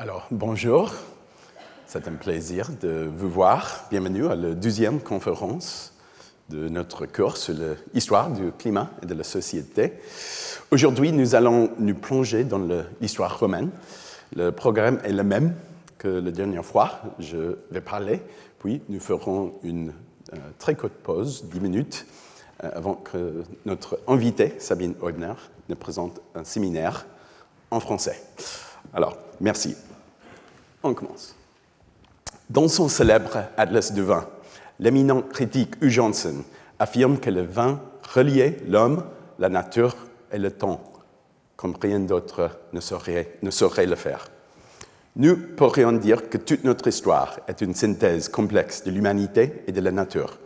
Alors, bonjour, c'est un plaisir de vous voir. Bienvenue à la 12e conférence de notre cours sur l'histoire du climat et de la société. Aujourd'hui, nous allons nous plonger dans l'histoire romaine. Le programme est le même que la dernière fois. Je vais parler, puis nous ferons une très courte pause, 10 minutes, avant que notre invité, Sabine Heubner, nous présente un séminaire en français. Alors, merci. On commence. Dans son célèbre Atlas du vin, l'éminent critique Hugh Johnson affirme que le vin reliait l'homme, la nature et le temps, comme rien d'autre ne saurait le faire. Nous pourrions dire que toute notre histoire est une synthèse complexe de l'humanité et de la nature.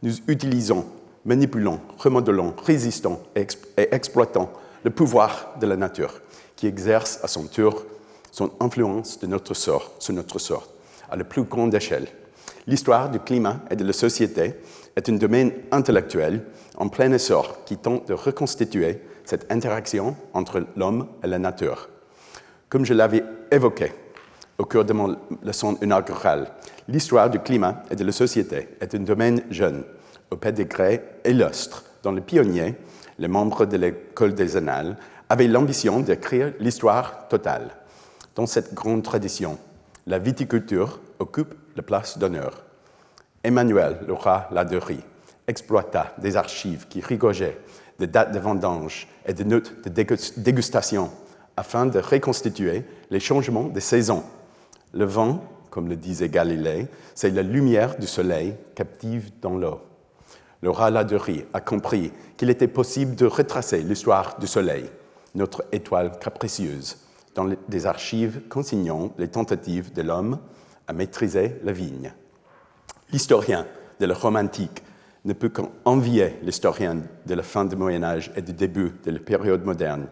Nous utilisons, manipulons, remodelons, résistons et exploitons le pouvoir de la nature, qui exerce à son tour son influence sur notre sort, à la plus grande échelle. L'histoire du climat et de la société est un domaine intellectuel en plein essor qui tente de reconstituer cette interaction entre l'homme et la nature. Comme je l'avais évoqué au cours de mon leçon inaugurale, l'histoire du climat et de la société est un domaine jeune, au pédigré illustre, dont les pionniers, les membres de l'école des Annales, avaient l'ambition d'écrire l'histoire totale. Dans cette grande tradition, la viticulture occupe la place d'honneur. Emmanuel Laura-Ladurie exploita des archives qui regorgeaient de dates de vendange et de notes de dégustation afin de reconstituer les changements des saisons. Le vent, comme le disait Galilée, c'est la lumière du soleil captive dans l'eau. Laura-Ladurie a compris qu'il était possible de retracer l'histoire du soleil, notre étoile capricieuse, dans des archives consignant les tentatives de l'homme à maîtriser la vigne. L'historien de la Rome antique ne peut qu'envier l'historien de la fin du Moyen-Âge et du début de la période moderne.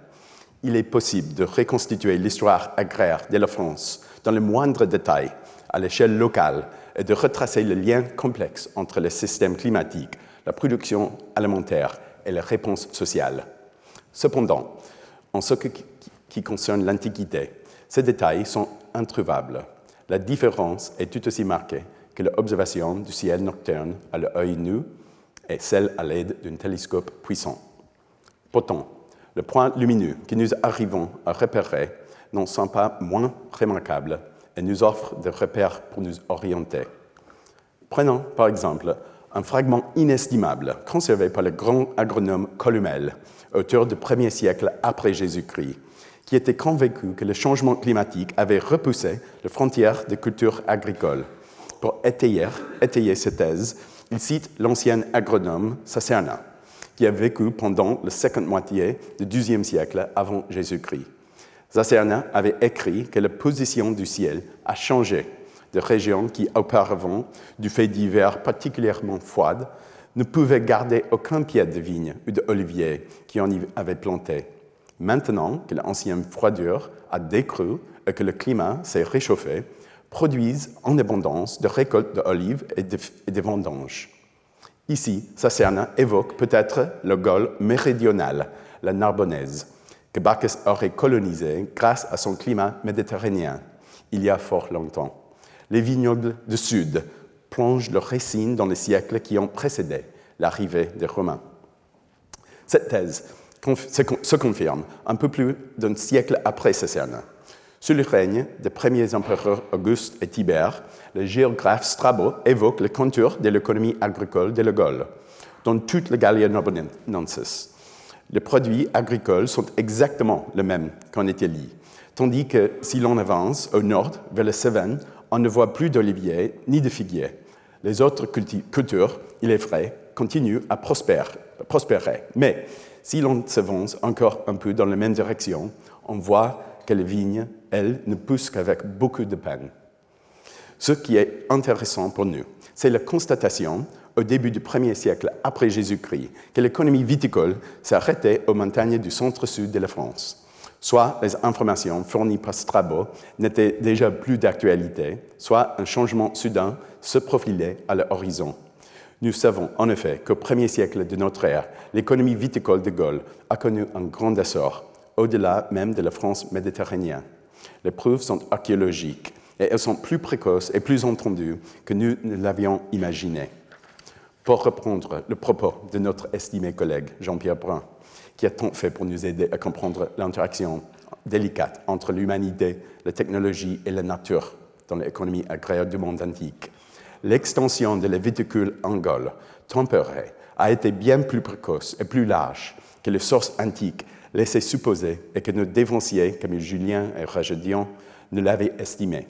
Il est possible de reconstituer l'histoire agraire de la France dans le moindre détail, à l'échelle locale, et de retracer le lien complexe entre le système climatique, la production alimentaire et la réponse sociale. Cependant, en ce qui concerne l'Antiquité, ces détails sont introuvables. La différence est tout aussi marquée que l'observation du ciel nocturne à l'œil nu et celle à l'aide d'un télescope puissant. Pourtant, les points lumineux que nous arrivons à repérer n'en sont pas moins remarquables et nous offrent des repères pour nous orienter. Prenons par exemple un fragment inestimable conservé par le grand agronome Columelle, auteur du 1er siècle après Jésus-Christ, qui était convaincu que le changement climatique avait repoussé les frontières des cultures agricoles. Pour étayer cette thèse, il cite l'ancien agronome Sacerna, qui a vécu pendant la seconde moitié du XIIe siècle avant Jésus-Christ. Sacerna avait écrit que la position du ciel a changé de régions qui, auparavant, du fait d'hivers particulièrement froids, ne pouvaient garder aucun pied de vigne ou d'olivier qui en y avaient planté. Maintenant que l'ancienne froidure a décru et que le climat s'est réchauffé, produisent en abondance de récoltes d'olives et de vendanges. Ici, Sacerna évoque peut-être le Gaule méridional, la Narbonnaise, que Bacchus aurait colonisé grâce à son climat méditerranéen, il y a fort longtemps. Les vignobles du Sud plongent leurs racines dans les siècles qui ont précédé l'arrivée des Romains. Cette thèse se confirme un peu plus d'un siècle après Sacerna. Sous le règne des premiers empereurs Auguste et Tibère, le géographe Strabo évoque les contours de l'économie agricole de la Gaule, dans toute la Gallia Narbonensis. Les produits agricoles sont exactement les mêmes qu'en Italie, tandis que si l'on avance au nord vers les Cévennes, on ne voit plus d'oliviers ni de figuiers. Les autres cultures, il est vrai, continuent à prospérer. Mais si l'on s'avance encore un peu dans la même direction, on voit que les vignes, elles, ne poussent qu'avec beaucoup de peine. Ce qui est intéressant pour nous, c'est la constatation, au début du 1er siècle après Jésus-Christ, que l'économie viticole s'arrêtait aux montagnes du centre-sud de la France. Soit les informations fournies par Strabo n'étaient déjà plus d'actualité, soit un changement soudain se profilait à l'horizon. Nous savons en effet qu'au 1er siècle de notre ère, l'économie viticole de Gaule a connu un grand essor, au-delà même de la France méditerranéenne. Les preuves sont archéologiques et elles sont plus précoces et plus entendues que nous ne l'avions imaginé. Pour reprendre le propos de notre estimé collègue Jean-Pierre Brun, qui a tant fait pour nous aider à comprendre l'interaction délicate entre l'humanité, la technologie et la nature dans l'économie agraire du monde antique, l'extension de la viticule en Gaule tempérée a été bien plus précoce et plus large que les sources antiques laissaient supposer et que nos dévanciers, comme Julien et Rajadian, ne l'avaient estimé.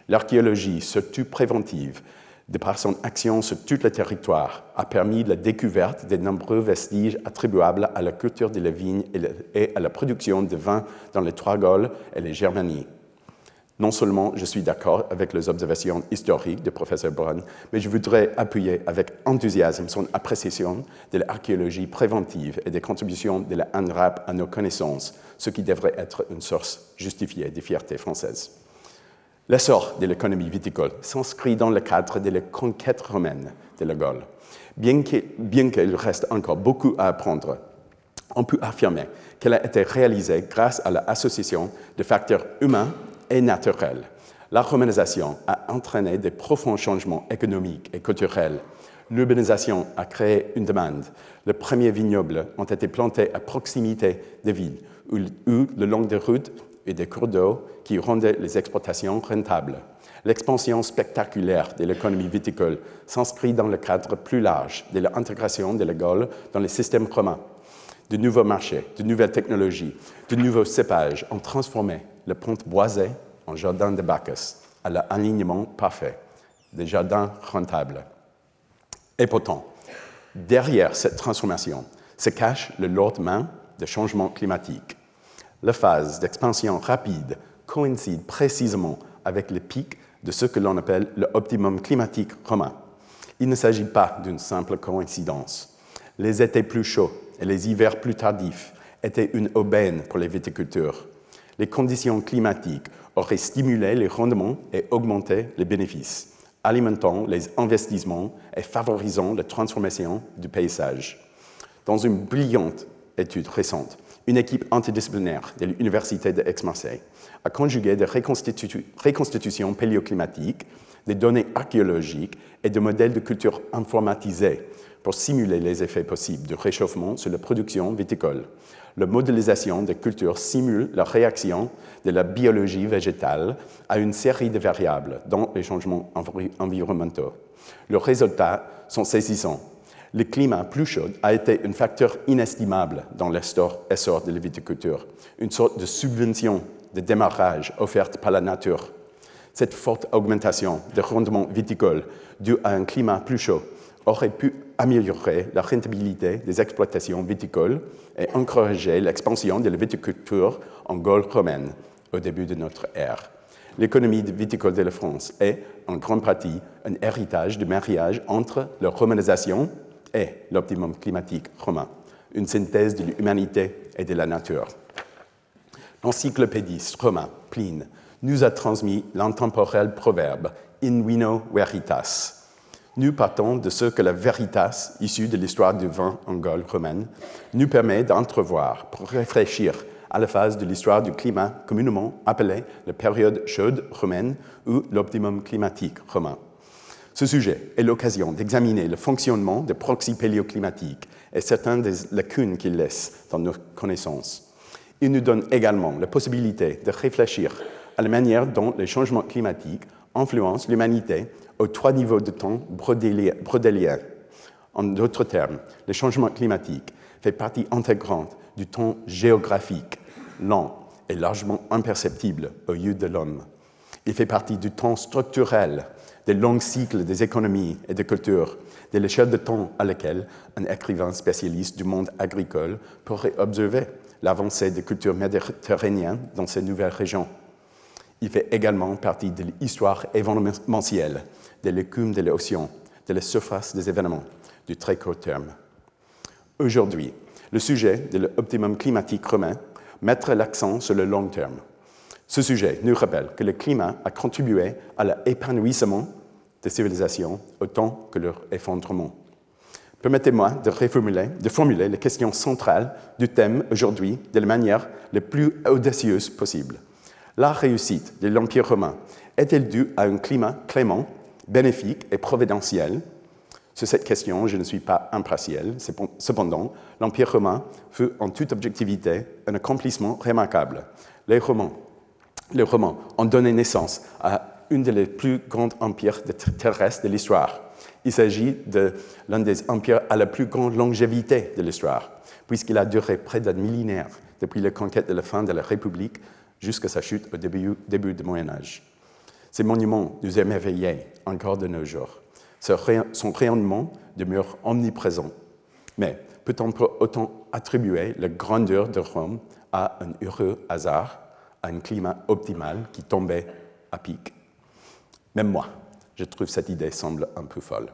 L'archéologie, surtout préventive, de par son action sur tout le territoire, a permis la découverte de nombreux vestiges attribuables à la culture de la vigne et à la production de vin dans les Trois Gaules et les Germanies. Non seulement je suis d'accord avec les observations historiques du professeur Brun, mais je voudrais appuyer avec enthousiasme son appréciation de l'archéologie préventive et des contributions de la ANRAP à nos connaissances, ce qui devrait être une source justifiée de fierté française. L'essor de l'économie viticole s'inscrit dans le cadre de la conquête romaine de la Gaule. Bien qu'il reste encore beaucoup à apprendre, on peut affirmer qu'elle a été réalisée grâce à l'association de facteurs humains et naturels. La romanisation a entraîné de profonds changements économiques et culturels. L'urbanisation a créé une demande. Les premiers vignobles ont été plantés à proximité des villes ou le long des routes et des cours d'eau qui rendaient les exploitations rentables. L'expansion spectaculaire de l'économie viticole s'inscrit dans le cadre plus large de l'intégration de la Gaule dans les systèmes romains. De nouveaux marchés, de nouvelles technologies, de nouveaux cépages ont transformé le pont boisé en jardin de Bacchus, à l'alignement parfait, des jardins rentables. Et pourtant, derrière cette transformation se cache le lendemain des changements climatiques. La phase d'expansion rapide coïncide précisément avec le pic de ce que l'on appelle l'optimum climatique romain. Il ne s'agit pas d'une simple coïncidence. Les étés plus chauds et les hivers plus tardifs étaient une aubaine pour les viticulteurs. Les conditions climatiques auraient stimulé les rendements et augmenté les bénéfices, alimentant les investissements et favorisant la transformation du paysage. Dans une brillante étude récente, une équipe interdisciplinaire de l'Université d'Aix-Marseille a conjugué des reconstitutions paléoclimatiques, des données archéologiques et des modèles de culture informatisés pour simuler les effets possibles du réchauffement sur la production viticole. La modélisation des cultures simule la réaction de la biologie végétale à une série de variables, dont les changements environnementaux. Les résultats sont saisissants. Le climat plus chaud a été un facteur inestimable dans l'essor de la viticulture, une sorte de subvention de démarrage offerte par la nature. Cette forte augmentation des rendements viticoles due à un climat plus chaud aurait pu améliorer la rentabilité des exploitations viticoles et encourager l'expansion de la viticulture en Gaule romaine au début de notre ère. L'économie viticole de la France est, en grande partie, un héritage du mariage entre la romanisation et l'optimum climatique romain, une synthèse de l'humanité et de la nature. L'encyclopédiste romain Pline nous a transmis l'intemporel proverbe « in vino veritas ». Nous partons de ce que la veritas, issue de l'histoire du vin en Gaule romaine, nous permet d'entrevoir pour réfléchir à la phase de l'histoire du climat communément appelée la période chaude romaine ou l'optimum climatique romain. Ce sujet est l'occasion d'examiner le fonctionnement des proxys paléoclimatiques et certaines des lacunes qu'ils laissent dans nos connaissances. Il nous donne également la possibilité de réfléchir à la manière dont les changements climatiques influencent l'humanité aux trois niveaux de temps brodéliens. En d'autres termes, le changement climatique fait partie intégrante du temps géographique, lent et largement imperceptible aux yeux de l'homme. Il fait partie du temps structurel, des longs cycles des économies et des cultures, de l'échelle de temps à laquelle un écrivain spécialiste du monde agricole pourrait observer l'avancée des cultures méditerranéennes dans ces nouvelles régions. Il fait également partie de l'histoire événementielle, de l'écume de l'océan, de la surface des événements, du très court terme. Aujourd'hui, le sujet de l'optimum climatique romain mettra l'accent sur le long terme. Ce sujet nous rappelle que le climat a contribué à l'épanouissement des civilisations autant que leur effondrement. Permettez-moi de formuler les questions centrales du thème aujourd'hui de la manière la plus audacieuse possible. La réussite de l'Empire romain est-elle due à un climat clément, bénéfique et providentiel? Sur cette question, je ne suis pas impartial. Cependant, l'Empire romain fut en toute objectivité un accomplissement remarquable. Les Romains ont donné naissance à une des plus grands empires terrestres de l'histoire. Il s'agit de l'un des empires à la plus grande longévité de l'histoire, puisqu'il a duré près d'un millénaire, depuis la conquête de la fin de la République jusqu'à sa chute au début du Moyen-Âge. Ces monuments nous émerveillent encore de nos jours. Son rayonnement demeure omniprésent. Mais peut-on autant attribuer la grandeur de Rome à un heureux hasard, à un climat optimal qui tombait à pic? Même moi, je trouve cette idée semble un peu folle.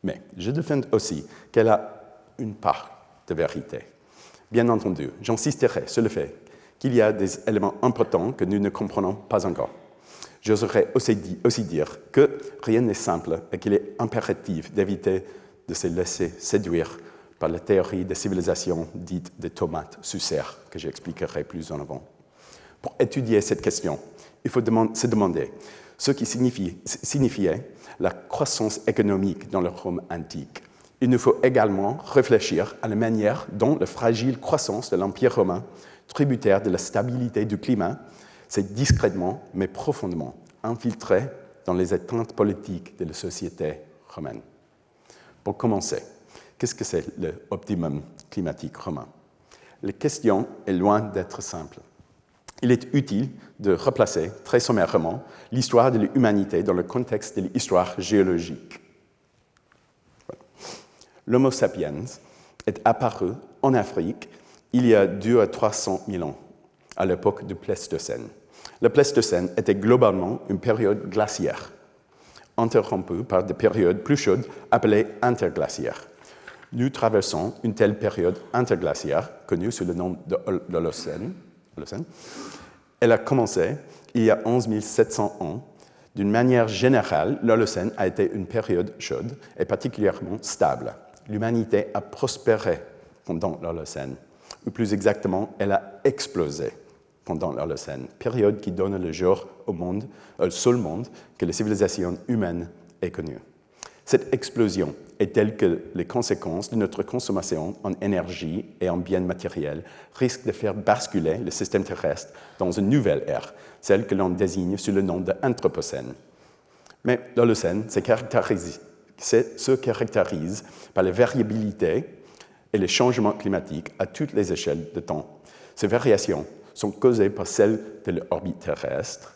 Mais je défends aussi qu'elle a une part de vérité. Bien entendu, j'insisterai sur le fait qu'il y a des éléments importants que nous ne comprenons pas encore. J'oserais aussi dire que rien n'est simple et qu'il est impératif d'éviter de se laisser séduire par la théorie des civilisations dites des tomates sous serre, que j'expliquerai plus en avant. Pour étudier cette question, il faut se demander ce qui signifiait la croissance économique dans le Rome antique. Il nous faut également réfléchir à la manière dont la fragile croissance de l'Empire romain, tributaire de la stabilité du climat, s'est discrètement mais profondément infiltré dans les attentes politiques de la société romaine. Pour commencer, qu'est-ce que c'est l'optimum climatique romain? La question est loin d'être simple. Il est utile de replacer très sommairement l'histoire de l'humanité dans le contexte de l'histoire géologique. Voilà. L'Homo sapiens est apparu en Afrique il y a 200 à 300 000 ans, à l'époque du Pléistocène. Le Pléistocène était globalement une période glaciaire, interrompue par des périodes plus chaudes appelées interglaciaires. Nous traversons une telle période interglaciaire, connue sous le nom de l'Holocène. Elle a commencé il y a 11 700 ans. D'une manière générale, l'Holocène a été une période chaude et particulièrement stable. L'humanité a prospéré pendant l'Holocène, ou plus exactement, elle a explosé pendant l'Holocène, période qui donne le jour au monde, au seul monde que la civilisation humaine ait connu. Cette explosion est telle que les conséquences de notre consommation en énergie et en biens matériels risquent de faire basculer le système terrestre dans une nouvelle ère, celle que l'on désigne sous le nom d'Anthropocène. Mais l'Holocène se caractérise par la variabilité et les changements climatiques à toutes les échelles de temps. Ces variations sont causées par celles de l'orbite terrestre,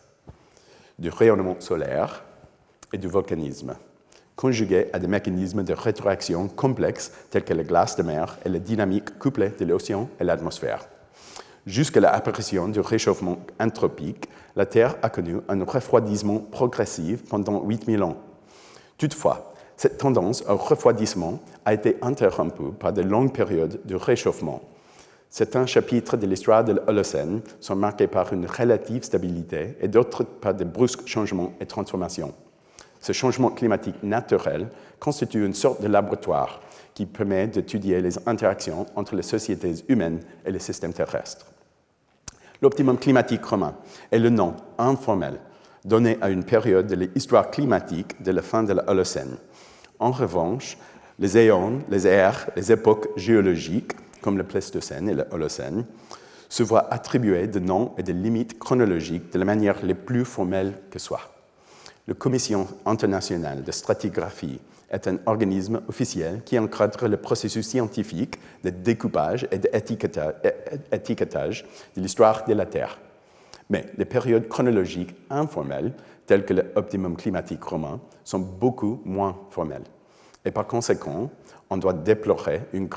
du rayonnement solaire et du volcanisme, conjuguées à des mécanismes de rétroaction complexes tels que la glace de mer et la dynamique couplée de l'océan et l'atmosphère. Jusqu'à l'apparition du réchauffement anthropique, la Terre a connu un refroidissement progressif pendant 8000 ans. Toutefois, cette tendance au refroidissement a été interrompue par de longues périodes de réchauffement. Certains chapitres de l'histoire de l'Holocène sont marqués par une relative stabilité et d'autres par de brusques changements et transformations. Ce changement climatique naturel constitue une sorte de laboratoire qui permet d'étudier les interactions entre les sociétés humaines et les systèmes terrestres. L'optimum climatique romain est le nom informel donné à une période de l'histoire climatique de la fin de l'Holocène. En revanche, les éons, les ères, les époques géologiques, comme le Pléistocène et l'Holocène, se voient attribuer des noms et des limites chronologiques de la manière la plus formelle que soit. La Commission internationale de stratigraphie est un organisme officiel qui encadre le processus scientifique de découpage et d'étiquetage de l'histoire de la Terre. Mais les périodes chronologiques informelles, telles que l'optimum climatique romain, sont beaucoup moins formelles. Et par conséquent, on doit déplorer une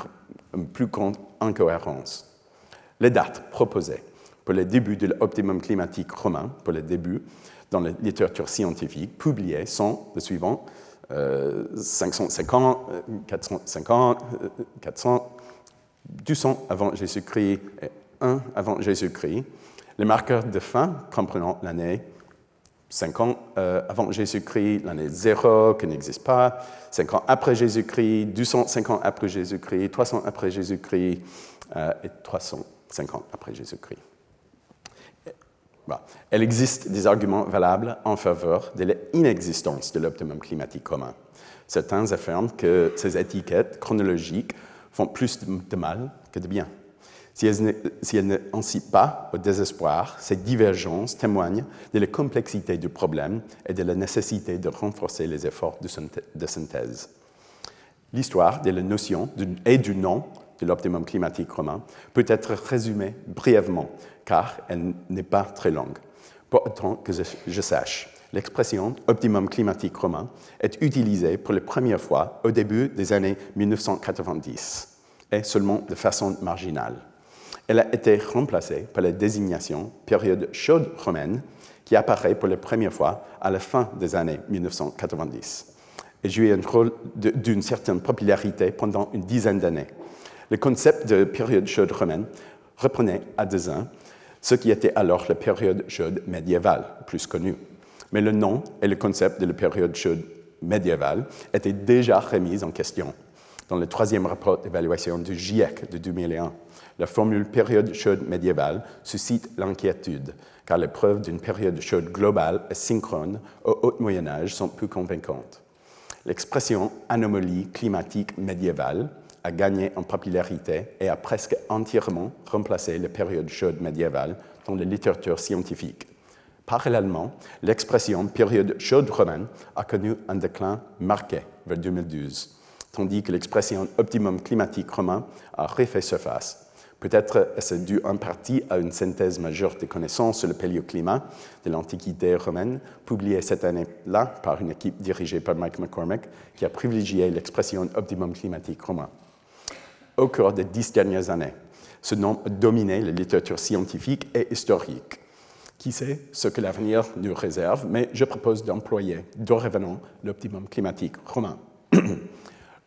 plus grande incohérence. Les dates proposées pour le début de l'optimum climatique romain, pour le début dans la littérature scientifique publiée, sont les suivants: 550, 450, 400, 200 avant Jésus-Christ et 1 avant Jésus-Christ. Les marqueurs de fin comprenant l'année 50 avant Jésus-Christ, l'année 0 qui n'existe pas, 5 ans après Jésus-Christ, 250 après Jésus-Christ, 300 après Jésus-Christ et 350 après Jésus-Christ. Bon. Il existe des arguments valables en faveur de l'inexistence de l'optimum climatique commun. Certains affirment que ces étiquettes chronologiques font plus de mal que de bien. Si elles ne incitent pas au désespoir, ces divergences témoignent de la complexité du problème et de la nécessité de renforcer les efforts de synthèse. L'histoire de la notion et du nom de l'optimum climatique commun peut être résumée brièvement, car elle n'est pas très longue. Pour autant que je sache, l'expression optimum climatique commun est utilisée pour la première fois au début des années 1990 et seulement de façon marginale. Elle a été remplacée par la désignation période chaude romaine qui apparaît pour la première fois à la fin des années 1990 et joué un rôle d'une certaine popularité pendant une dizaine d'années. Le concept de période chaude romaine reprenait à dessein ce qui était alors la période chaude médiévale, plus connue. Mais le nom et le concept de la période chaude médiévale étaient déjà remis en question dans le troisième rapport d'évaluation du GIEC de 2001. La formule période chaude médiévale suscite l'inquiétude, car les preuves d'une période chaude globale et synchrone au Haut Moyen Âge sont peu convaincantes. L'expression anomalie climatique médiévale a gagné en popularité et a presque entièrement remplacé la période chaude médiévale dans la littérature scientifique. Parallèlement, l'expression période chaude romaine a connu un déclin marqué vers 2012, tandis que l'expression optimum climatique romain a refait surface. Peut-être est-ce dû en partie à une synthèse majeure des connaissances sur le paléoclimat de l'Antiquité romaine, publiée cette année-là par une équipe dirigée par Mike McCormick, qui a privilégié l'expression optimum climatique romain. Au cours des 10 dernières années, ce nom a dominé la littérature scientifique et historique. Qui sait ce que l'avenir nous réserve, mais je propose d'employer dorénavant l'optimum climatique romain.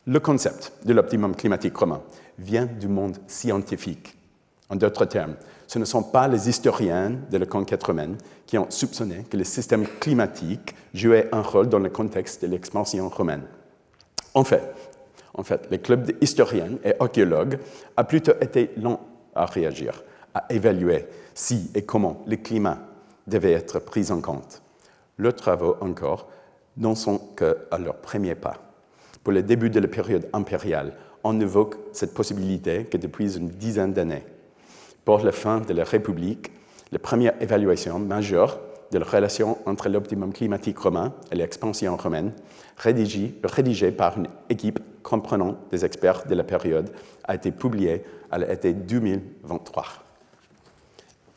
Le concept de l'optimum climatique romain vient du monde scientifique. En d'autres termes, ce ne sont pas les historiens de la conquête romaine qui ont soupçonné que le système climatique jouait un rôle dans le contexte de l'expansion romaine. En fait, le club d'historiens et archéologues a plutôt été lent à réagir, à évaluer si et comment le climat devait être pris en compte. Leurs travaux encore n'en sont qu'à leur premier pas. Pour le début de la période impériale, on évoque cette possibilité que depuis une dizaine d'années. Pour la fin de la République, la première évaluation majeure de la relation entre l'optimum climatique romain et l'expansion romaine, rédigée par une équipe comprenant des experts de la période, a été publiée à l'été 2023.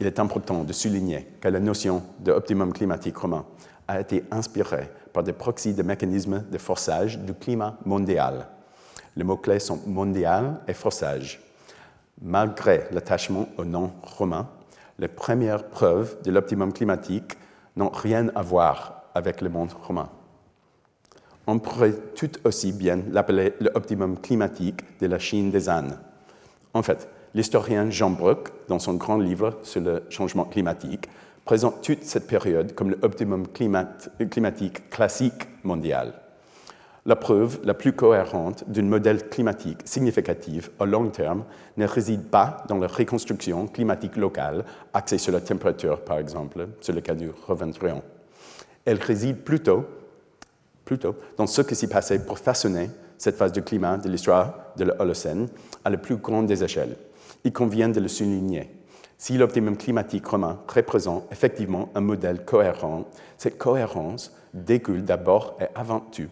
Il est important de souligner que la notion d'optimum climatique romain a été inspirée par des proxys de mécanismes de forçage du climat mondial. Les mots-clés sont mondial et forçage. Malgré l'attachement au nom romain, les premières preuves de l'optimum climatique n'ont rien à voir avec le monde romain. On pourrait tout aussi bien l'appeler l'optimum climatique de la Chine des Han. En fait, l'historien Jean Brook, dans son grand livre sur le changement climatique, présente toute cette période comme l'optimum climatique classique mondial. La preuve la plus cohérente d'un modèle climatique significatif à long terme ne réside pas dans la reconstruction climatique locale, axée sur la température, par exemple, sur lequel nous reviendrons. Elle réside plutôt dans ce qui s'est passé pour façonner cette phase du climat de l'histoire de l'Holocène à la plus grande des échelles. Il convient de le souligner. Si l'optimum climatique romain représente effectivement un modèle cohérent, cette cohérence découle d'abord et avant tout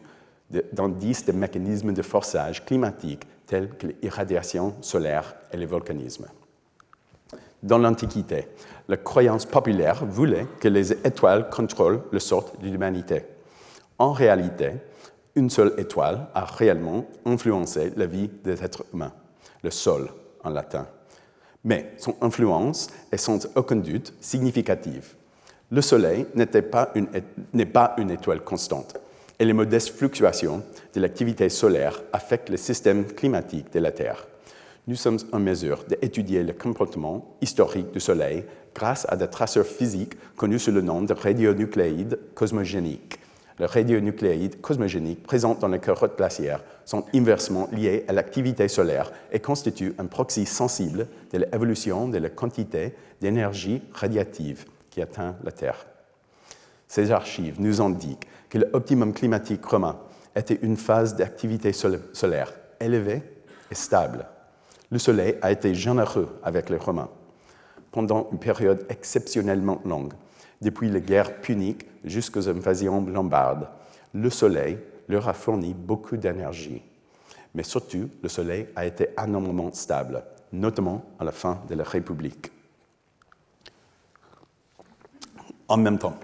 d'indices de mécanismes de forçage climatique tels que l'irradiation solaire et le volcanisme. Dans l'Antiquité, la croyance populaire voulait que les étoiles contrôlent le sort de l'humanité. En réalité, une seule étoile a réellement influencé la vie des êtres humains, le Sol en latin. Mais son influence est sans aucun doute significative. Le Soleil n'est pas une étoile constante, et les modestes fluctuations de l'activité solaire affectent le système climatique de la Terre. Nous sommes en mesure d'étudier le comportement historique du Soleil grâce à des traceurs physiques connus sous le nom de radionucléides cosmogéniques. Les radionucléides cosmogéniques présents dans les carottes glaciaires sont inversement liés à l'activité solaire et constituent un proxy sensible de l'évolution de la quantité d'énergie radiative qui atteint la Terre. Ces archives nous indiquent que l'optimum climatique romain était une phase d'activité solaire élevée et stable. Le Soleil a été généreux avec les Romains pendant une période exceptionnellement longue, depuis les guerres puniques jusqu'aux invasions lombardes. Le Soleil leur a fourni beaucoup d'énergie. Mais surtout, le Soleil a été anormalement stable, notamment à la fin de la République. En même temps,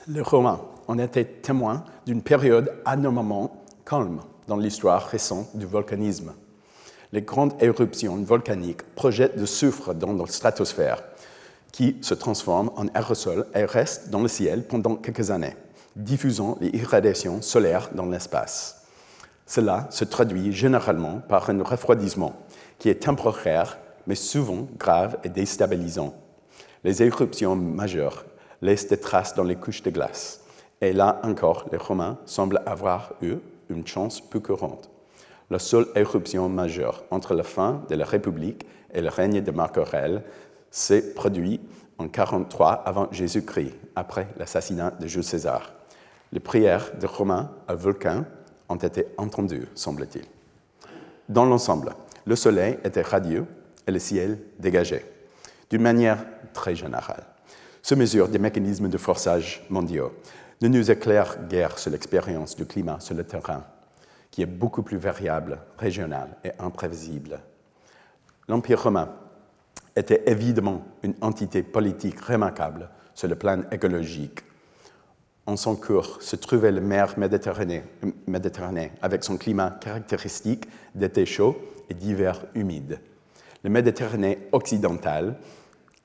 les Romains ont été témoins d'une période anormalement calme dans l'histoire récente du volcanisme. Les grandes éruptions volcaniques projettent du soufre dans la stratosphère, qui se transforme en aérosol et reste dans le ciel pendant quelques années, diffusant les irradiations solaires dans l'espace. Cela se traduit généralement par un refroidissement qui est temporaire, mais souvent grave et déstabilisant. Les éruptions majeures laissent des traces dans les couches de glace. Et là encore, les Romains semblent avoir eu une chance peu courante. La seule éruption majeure entre la fin de la République et le règne de Marc Aurèle s'est produite en 43 avant Jésus-Christ, après l'assassinat de Jules César. Les prières des Romains à Vulcain ont été entendues, semble-t-il. Dans l'ensemble, le soleil était radieux et le ciel dégagé, d'une manière très générale. Ce mesure des mécanismes de forçage mondiaux ne nous éclaire guère sur l'expérience du climat sur le terrain, qui est beaucoup plus variable, régional et imprévisible. L'Empire romain était évidemment une entité politique remarquable sur le plan écologique. En son cours se trouvait la mer Méditerranée avec son climat caractéristique d'été chaud et d'hiver humide. La Méditerranée occidentale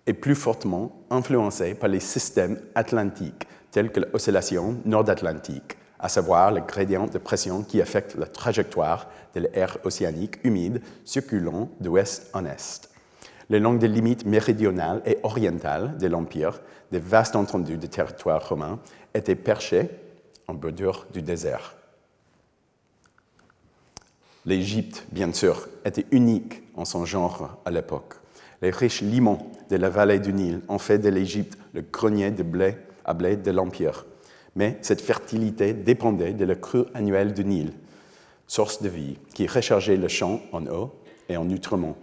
est plus fortement influencée par les systèmes atlantiques tels que l'oscillation nord-atlantique, à savoir le gradient de pression qui affecte la trajectoire de l'air océanique humide circulant d'ouest en est. Les longues des limites méridionales et orientales de l'Empire, des vastes étendues de territoire romain, étaient perchées en bordure du désert. L'Égypte, bien sûr, était unique en son genre à l'époque. Les riches limons de la vallée du Nil ont fait de l'Égypte le grenier de blé à blé de l'Empire. Mais cette fertilité dépendait de la crue annuelle du Nil, source de vie, qui rechargeait le champ en eau et en nutriments.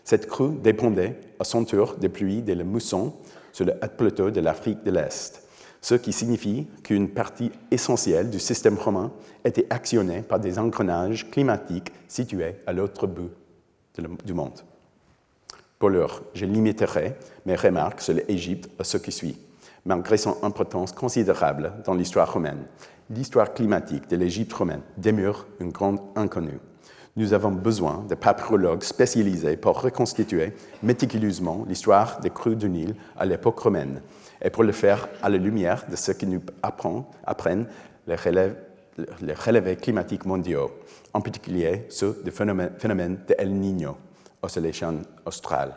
Cette crue dépendait à son tour des pluies et des moussons sur le haut plateau de l'Afrique de l'Est, ce qui signifie qu'une partie essentielle du système romain était actionnée par des engrenages climatiques situés à l'autre bout du monde. Pour l'heure, je limiterai mes remarques sur l'Égypte à ce qui suit. Malgré son importance considérable dans l'histoire romaine, l'histoire climatique de l'Égypte romaine demeure une grande inconnue. Nous avons besoin de papyrologues spécialisés pour reconstituer méticuleusement l'histoire des crues du Nil à l'époque romaine, et pour le faire à la lumière de ce que nous apprennent les relevés climatiques mondiaux, en particulier ceux du phénomène de El Niño, oscillation australe.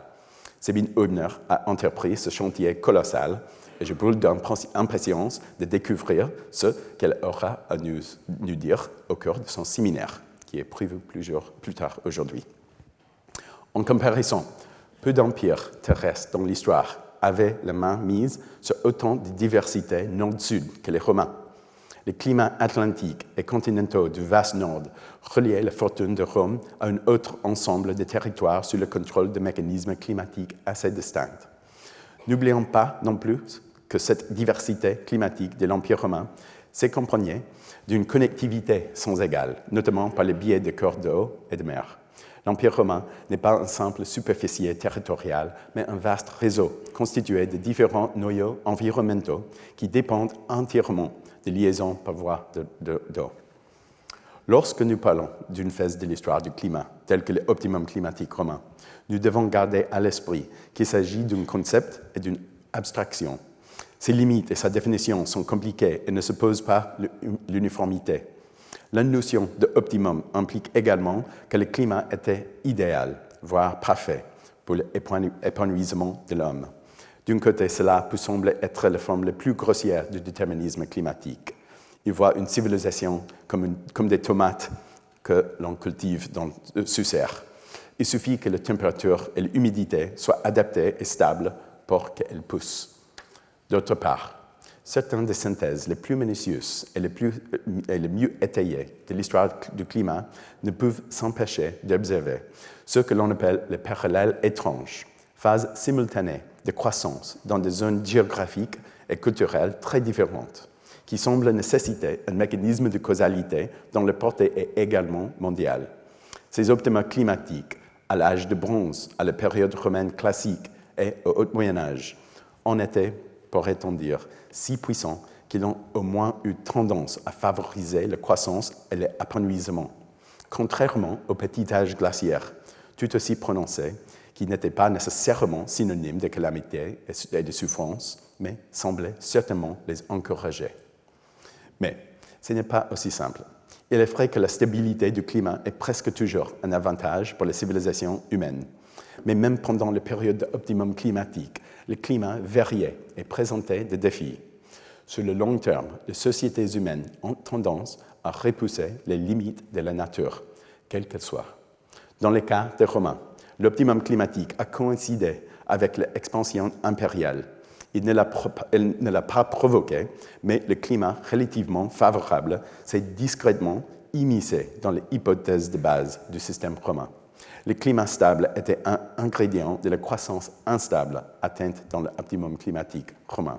Sabine Hübner a entrepris ce chantier colossal et je brûle d'impatience de découvrir ce qu'elle aura à nous dire au cours de son séminaire, qui est prévu plus tard aujourd'hui. En comparaison, peu d'empires terrestres dans l'histoire avaient la main mise sur autant de diversité nord-sud que les Romains. Les climats atlantiques et continentaux du vaste nord reliaient la fortune de Rome à un autre ensemble de territoires sous le contrôle de mécanismes climatiques assez distincts. N'oublions pas non plus que cette diversité climatique de l'Empire romain s'accompagnait d'une connectivité sans égale, notamment par le biais des corps d'eau et de mer. L'Empire romain n'est pas un simple superficie territoriale, mais un vaste réseau constitué de différents noyaux environnementaux qui dépendent entièrement de liaisons par voie d'eau. Lorsque nous parlons d'une phase de l'histoire du climat, telle que l'optimum climatique romain, nous devons garder à l'esprit qu'il s'agit d'un concept et d'une abstraction. Ses limites et sa définition sont compliquées et ne supposent pas l'uniformité. La notion d'optimum implique également que le climat était idéal, voire parfait, pour l'épanouissement de l'homme. D'un côté, cela peut sembler être la forme la plus grossière du déterminisme climatique. Il voit une civilisation comme des tomates que l'on cultive sous serre. Il suffit que la température et l'humidité soient adaptées et stables pour qu'elles poussent. D'autre part, certaines des synthèses les plus minutieuses et les mieux étayées de l'histoire du climat ne peuvent s'empêcher d'observer ce que l'on appelle les parallèles étranges, phases simultanées de croissance dans des zones géographiques et culturelles très différentes, qui semblent nécessiter un mécanisme de causalité dont la portée est également mondiale. Ces optima climatiques, à l'âge de bronze, à la période romaine classique et au Haut Moyen-Âge, en étaient, pourrait-on dire, si puissants qu'ils ont au moins eu tendance à favoriser la croissance et l'épanouissement, contrairement au petit âge glaciaire, tout aussi prononcé, qui n'était pas nécessairement synonyme de calamité et de souffrance, mais semblait certainement les encourager. Mais ce n'est pas aussi simple. Il est vrai que la stabilité du climat est presque toujours un avantage pour les civilisations humaines. Mais même pendant les périodes d'optimum climatique, le climat variait et présentait des défis. Sur le long terme, les sociétés humaines ont tendance à repousser les limites de la nature, quelles qu'elles soient. Dans le cas des Romains, l'optimum climatique a coïncidé avec l'expansion impériale. Il ne l'a pas provoqué, mais le climat relativement favorable s'est discrètement immiscé dans les hypothèses de base du système romain. Le climat stable était un ingrédient de la croissance instable atteinte dans l'optimum climatique romain.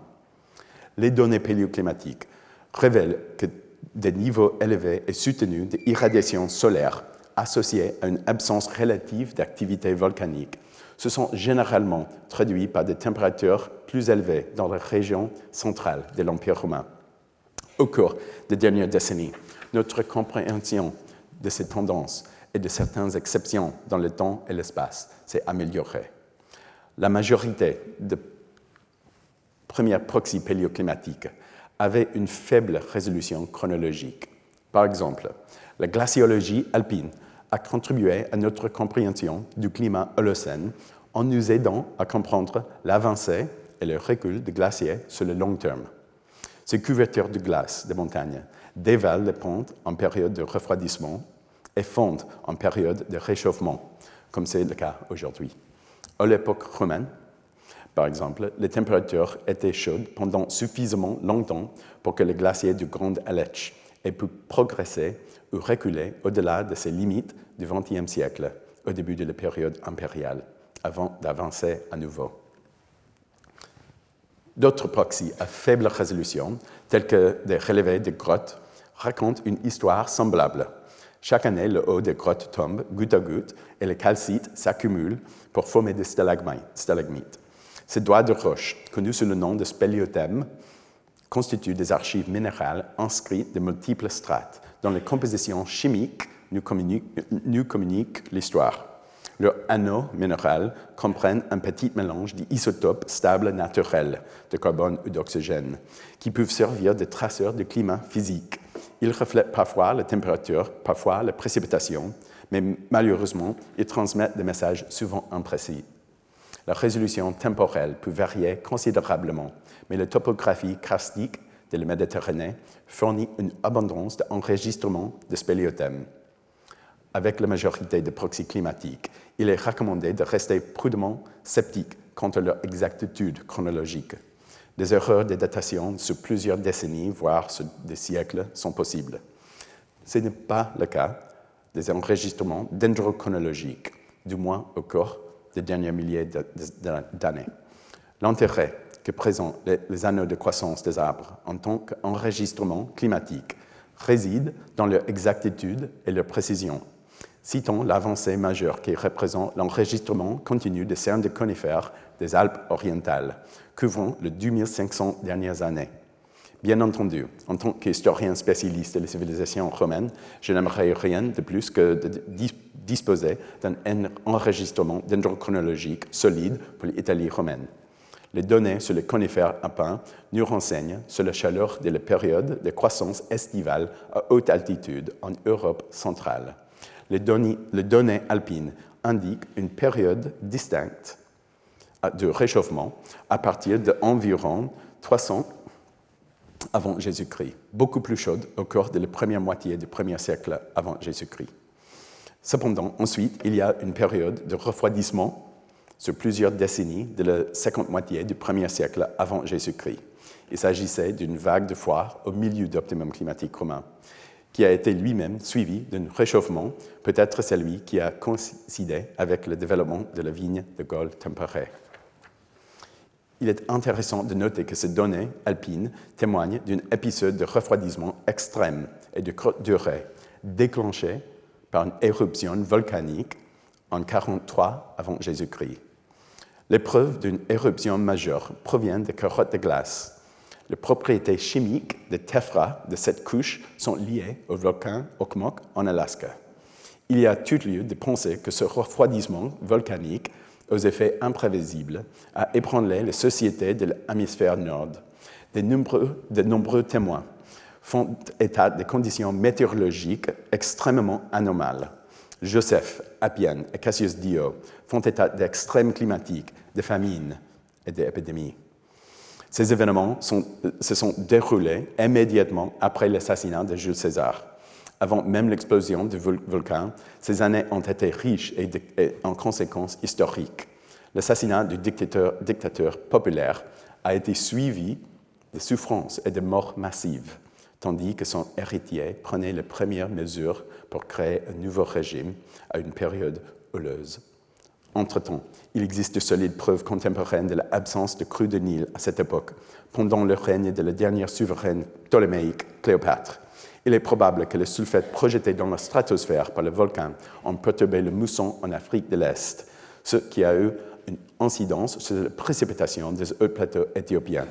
Les données paléoclimatiques révèlent que des niveaux élevés et soutenus d'irradiation solaire associés à une absence relative d'activité volcanique se sont généralement traduits par des températures plus élevées dans la région centrale de l'Empire romain. Au cours des dernières décennies, notre compréhension de ces tendances et de certaines exceptions dans le temps et l'espace s'est améliorée. La majorité des premières proxys paléoclimatiques avaient une faible résolution chronologique. Par exemple, la glaciologie alpine a contribué à notre compréhension du climat holocène en nous aidant à comprendre l'avancée et le recul des glaciers sur le long terme. Ces couvertures de glace des montagnes dévalent les pentes en période de refroidissement et fondent en période de réchauffement, comme c'est le cas aujourd'hui. À l'époque romaine, par exemple, les températures étaient chaudes pendant suffisamment longtemps pour que les glaciers du Grand Aletsch aient pu progresser ou reculer au-delà de ces limites du XXe siècle, au début de la période impériale, avant d'avancer à nouveau. D'autres proxys à faible résolution, tels que des relevés de grottes, racontent une histoire semblable. Chaque année, le haut des grottes tombe goutte à goutte et les calcites s'accumulent pour former des stalagmites. Ces doigts de roche, connus sous le nom de spéléothèmes, constituent des archives minérales inscrites de multiples strates dont les compositions chimiques nous communiquent l'histoire. Leurs anneaux minéraux comprennent un petit mélange d'isotopes stables naturels, de carbone ou d'oxygène, qui peuvent servir de traceurs de climat physique. Ils reflètent parfois la température, parfois la précipitation, mais malheureusement, ils transmettent des messages souvent imprécis. La résolution temporelle peut varier considérablement, mais la topographie karstique de la Méditerranée fournit une abondance d'enregistrements de spéléothèmes. Avec la majorité des proxys climatiques, il est recommandé de rester prudemment sceptique quant à leur exactitude chronologique. Des erreurs de datation sur plusieurs décennies, voire sur des siècles, sont possibles. Ce n'est pas le cas des enregistrements dendrochronologiques, du moins au cours des derniers milliers d'années. L'intérêt que présentent les anneaux de croissance des arbres en tant qu'enregistrement climatique réside dans leur exactitude et leur précision. Citons l'avancée majeure qui représente l'enregistrement continu des cernes de conifères des Alpes orientales, couvrant les 2500 dernières années. Bien entendu, en tant qu'historien spécialiste des civilisations romaines, je n'aimerais rien de plus que de disposer d'un enregistrement dendrochronologique solide pour l'Italie romaine. Les données sur les conifères alpins nous renseignent sur la chaleur de la période de croissance estivale à haute altitude en Europe centrale. Les données alpines indiquent une période distincte de réchauffement à partir d'environ 300 avant Jésus-Christ, beaucoup plus chaude au cours de la première moitié du premier siècle avant Jésus-Christ. Cependant, ensuite, il y a une période de refroidissement sur plusieurs décennies de la seconde moitié du 1er siècle avant Jésus-Christ. Il s'agissait d'une vague de froid au milieu d'optimum climatique romain, qui a été lui-même suivi d'un réchauffement, peut-être celui qui a coïncidé avec le développement de la vigne de Gaule tempérée. Il est intéressant de noter que ces données alpines témoignent d'un épisode de refroidissement extrême et de courte durée, déclenché par une éruption volcanique en 43 avant Jésus-Christ. Les preuves d'une éruption majeure proviennent des carottes de glace. Les propriétés chimiques des téphras de cette couche sont liées au volcan Okmok en Alaska. Il y a tout lieu de penser que ce refroidissement volcanique aux effets imprévisibles a ébranlé les sociétés de l'hémisphère nord. De nombreux témoins font état de conditions météorologiques extrêmement anomales. Joseph, Appian et Cassius Dio font état d'extrêmes climatiques, de famines et d'épidémies. Ces événements se sont déroulés immédiatement après l'assassinat de Jules César. Avant même l'explosion du volcan, ces années ont été riches et en conséquences historiques. L'assassinat du dictateur populaire a été suivi de souffrances et de morts massives, tandis que son héritier prenait les premières mesures pour créer un nouveau régime à une période houleuse. Entre-temps, il existe de solides preuves contemporaines de l'absence de crues de Nil à cette époque, pendant le règne de la dernière souveraine ptoléméique, Cléopâtre. Il est probable que les sulfates projetés dans la stratosphère par le volcan ont perturbé le mousson en Afrique de l'Est, ce qui a eu une incidence sur la précipitation des hauts plateaux éthiopiens.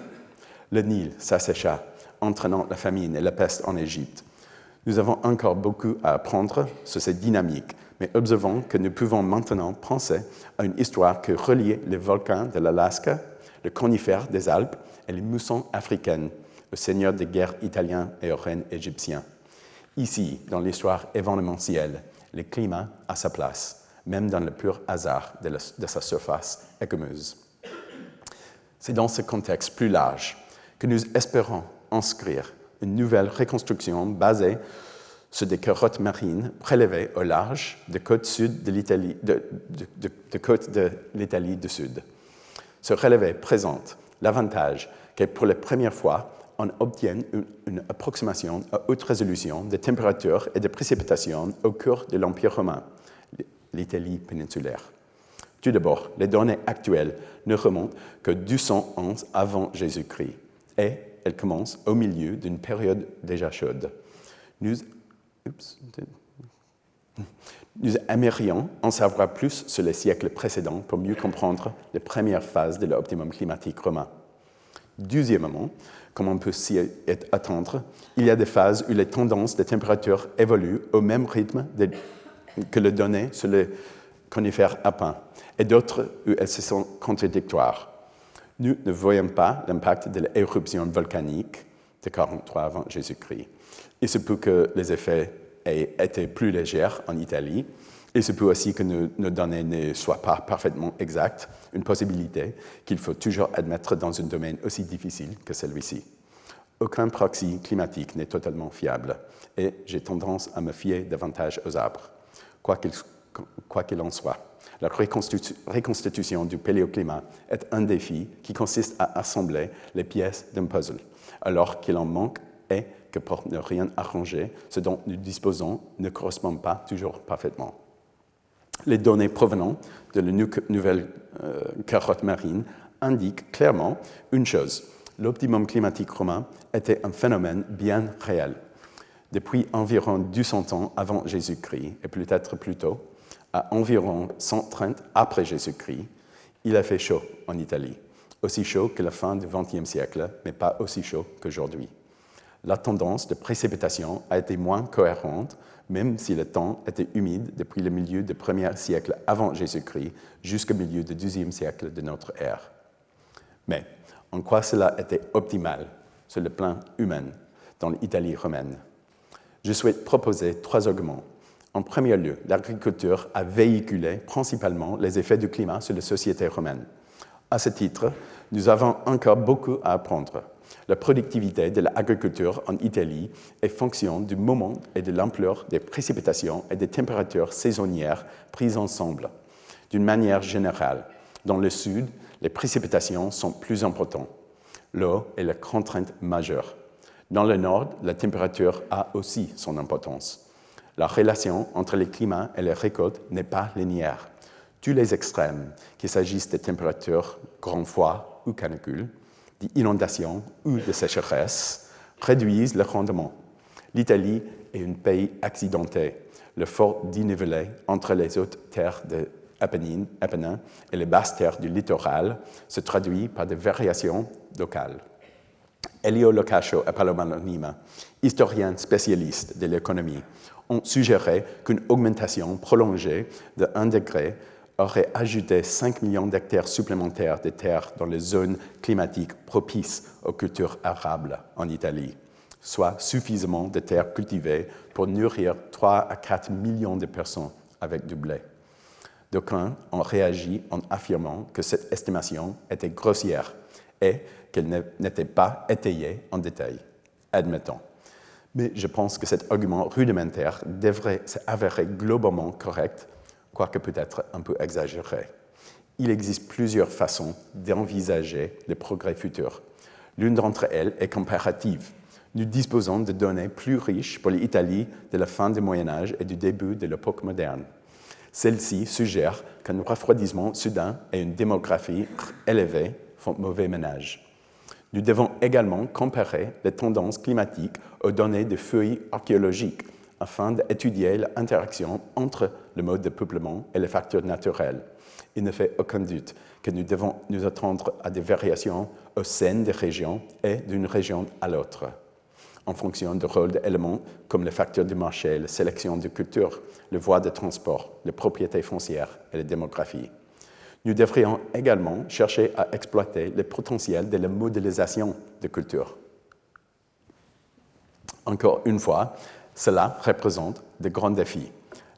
Le Nil s'assécha, entraînant la famine et la peste en Égypte. Nous avons encore beaucoup à apprendre sur cette dynamique, mais observons que nous pouvons maintenant penser à une histoire qui reliait les volcans de l'Alaska, le conifère des Alpes et les moussons africaines, aux seigneurs de guerre italiens et aux reines égyptiens. Ici, dans l'histoire événementielle, le climat a sa place, même dans le pur hasard de sa surface écumeuse. C'est dans ce contexte plus large que nous espérons inscrire une nouvelle reconstruction basée sur des carottes marines prélevées au large des côtes sud de l'Italie, côtes de l'Italie du Sud. Ce relevé présente l'avantage que pour la première fois, on obtienne une approximation à haute résolution des températures et des précipitations au cours de l'Empire romain, l'Italie péninsulaire. Tout d'abord, les données actuelles ne remontent que 211 avant Jésus-Christ et elles commencent au milieu d'une période déjà chaude. Nous aimerions en savoir plus sur les siècles précédents pour mieux comprendre les premières phases de l'optimum climatique romain. Deuxièmement, comme on peut s'y attendre, il y a des phases où les tendances des températures évoluent au même rythme que les données sur les conifères alpins, et d'autres où elles sont contradictoires. Nous ne voyons pas l'impact de l'éruption volcanique de 43 avant Jésus-Christ. Il se peut que les effets aient été plus légers en Italie. Il se peut aussi que nos données ne soient pas parfaitement exactes, une possibilité qu'il faut toujours admettre dans un domaine aussi difficile que celui-ci. Aucun proxy climatique n'est totalement fiable et j'ai tendance à me fier davantage aux arbres. Quoi qu'il en soit, la reconstitution du paléoclimat est un défi qui consiste à assembler les pièces d'un puzzle, alors qu'il en manque et que pour ne rien arranger, ce dont nous disposons ne correspond pas toujours parfaitement. Les données provenant de la nouvelle carotte marine indiquent clairement une chose. L'optimum climatique romain était un phénomène bien réel. Depuis environ 200 ans avant Jésus-Christ, et peut-être plus tôt, à environ 130 après Jésus-Christ, il a fait chaud en Italie. Aussi chaud que la fin du XXe siècle, mais pas aussi chaud qu'aujourd'hui. La tendance de précipitation a été moins cohérente, même si le temps était humide depuis le milieu du 1er siècle avant Jésus-Christ jusqu'au milieu du 12e siècle de notre ère. Mais en quoi cela était optimal sur le plan humain dans l'Italie romaine? Je souhaite proposer 3 arguments. En premier lieu, l'agriculture a véhiculé principalement les effets du climat sur les sociétés romaines. À ce titre, nous avons encore beaucoup à apprendre. La productivité de l'agriculture en Italie est fonction du moment et de l'ampleur des précipitations et des températures saisonnières prises ensemble. D'une manière générale, Dans le sud, les précipitations sont plus importantes. L'eau est la contrainte majeure. Dans le nord, la température a aussi son importance. La relation entre les climats et les récoltes n'est pas linéaire. Tous les extrêmes, qu'il s'agisse de températures, grand froid ou canicule, d'inondations ou de sécheresse, réduisent le rendement. L'Italie est un pays accidenté. Le fort dénivelé entre les hautes terres de Apennins et les basses terres du littoral se traduit par des variations locales. Elio Locascio et Paloma Lima, historiens spécialistes de l'économie, ont suggéré qu'une augmentation prolongée de 1 degré aurait ajouté 5 millions d'hectares supplémentaires de terres dans les zones climatiques propices aux cultures arables en Italie, soit suffisamment de terres cultivées pour nourrir 3 à 4 millions de personnes avec du blé. D'aucuns ont réagi en affirmant que cette estimation était grossière et qu'elle n'était pas étayée en détail. Admettons. Mais je pense que cet argument rudimentaire devrait s'avérer globalement correct, quoique peut-être un peu exagéré. Il existe plusieurs façons d'envisager le progrès futur. L'une d'entre elles est comparative. Nous disposons de données plus riches pour l'Italie de la fin du Moyen-Âge et du début de l'époque moderne. Celle-ci suggère qu'un refroidissement soudain et une démographie élevée font mauvais ménage. Nous devons également comparer les tendances climatiques aux données de fouilles archéologiques afin d'étudier l'interaction entre le mode de peuplement et les facteurs naturels. Il ne fait aucun doute que nous devons nous attendre à des variations au sein des régions et d'une région à l'autre, en fonction du rôle d'éléments comme les facteurs du marché, la sélection de cultures, les voies de transport, les propriétés foncières et la démographie. Nous devrions également chercher à exploiter le potentiel de la modélisation de cultures. Encore une fois, cela représente de grands défis.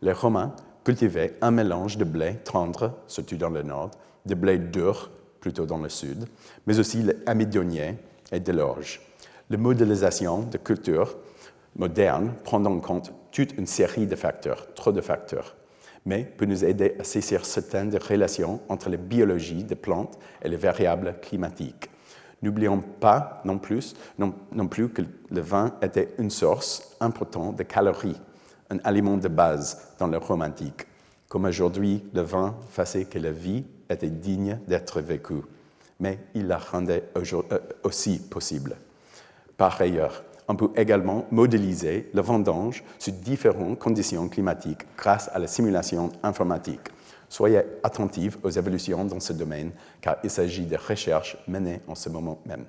Les Romains cultivaient un mélange de blé tendre, surtout dans le nord, de blé dur, plutôt dans le sud, mais aussi les amidonniers et de l'orge. La modélisation de cultures modernes prend en compte toute une série de facteurs, trop de facteurs, mais peut nous aider à saisir certaines relations entre la biologie des plantes et les variables climatiques. N'oublions pas non plus que le vin était une source importante de calories, un aliment de base dans le Rome antique. Comme aujourd'hui, le vin faisait que la vie était digne d'être vécue, mais il la rendait aussi possible. Par ailleurs, on peut également modéliser le vendange sous différentes conditions climatiques grâce à la simulation informatique. Soyez attentifs aux évolutions dans ce domaine, car il s'agit de recherches menées en ce moment même.